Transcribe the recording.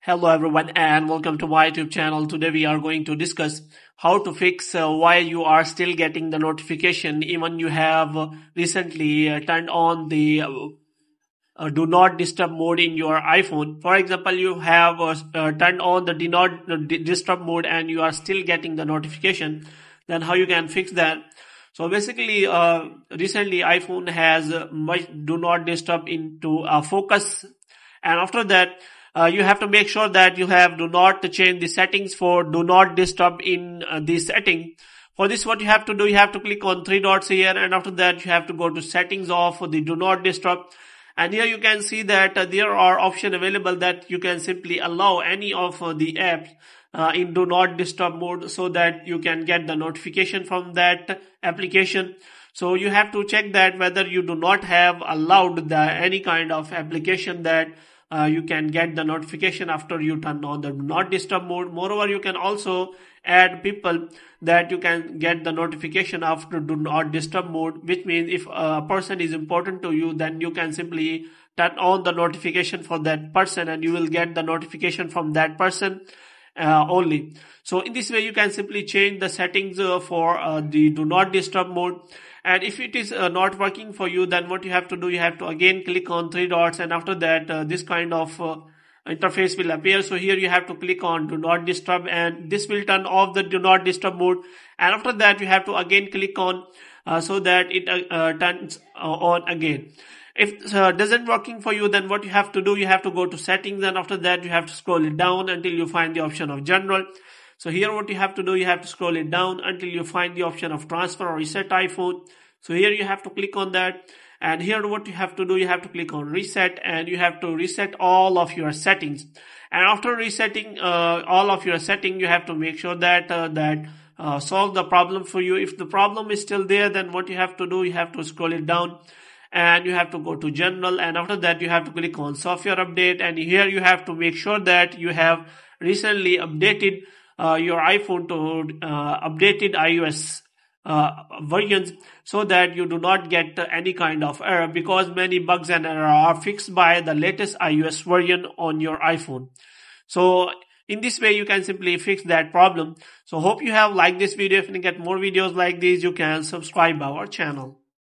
Hello everyone and welcome to my YouTube channel. Today we are going to discuss how to fix why you are still getting the notification even you have recently turned on the do not disturb mode in your iPhone. For example, you have turned on the do not disturb mode and you are still getting the notification. Then how you can fix that? So basically, recently iPhone has much do not disturb into focus, and after that you have to make sure that you have do not change the settings for do not disturb in the setting. For this, what you have to do, you have to click on three dots here, and after that you have to go to settings of the do not disturb. And here you can see that there are options available that you can simply allow any of the apps in do not disturb mode so that you can get the notification from that application. So you have to check that whether you do not have allowed any kind of application that you can get the notification after you turn on the do not disturb mode. Moreover, you can also add people that you can get the notification after do not disturb mode, which means if a person is important to you, then you can simply turn on the notification for that person and you will get the notification from that person only. So in this way you can simply change the settings for the do not disturb mode. And if it is not working for you, then what you have to do, you have to again click on three dots, and after that this kind of interface will appear. So here you have to click on do not disturb, and this will turn off the do not disturb mode. And after that you have to again click on so that it turns on again. If doesn't working for you, then what you have to do, you have to go to settings, and after that you have to scroll it down until you find the option of general. So here what you have to do, you have to scroll it down until you find the option of transfer or reset iPhone. So here you have to click on that, and here what you have to do, you have to click on reset, and you have to reset all of your settings. And after resetting all of your settings, you have to make sure that solve the problem for you. If the problem is still there, then what you have to do, you have to scroll it down and you have to go to general, and after that you have to click on software update, and here you have to make sure that you have recently updated your iPhone to updated iOS versions so that you do not get any kind of error, because many bugs and errors are fixed by the latest iOS version on your iPhone. So in this way you can simply fix that problem. So hope you have liked this video. If you get more videos like these, you can subscribe our channel.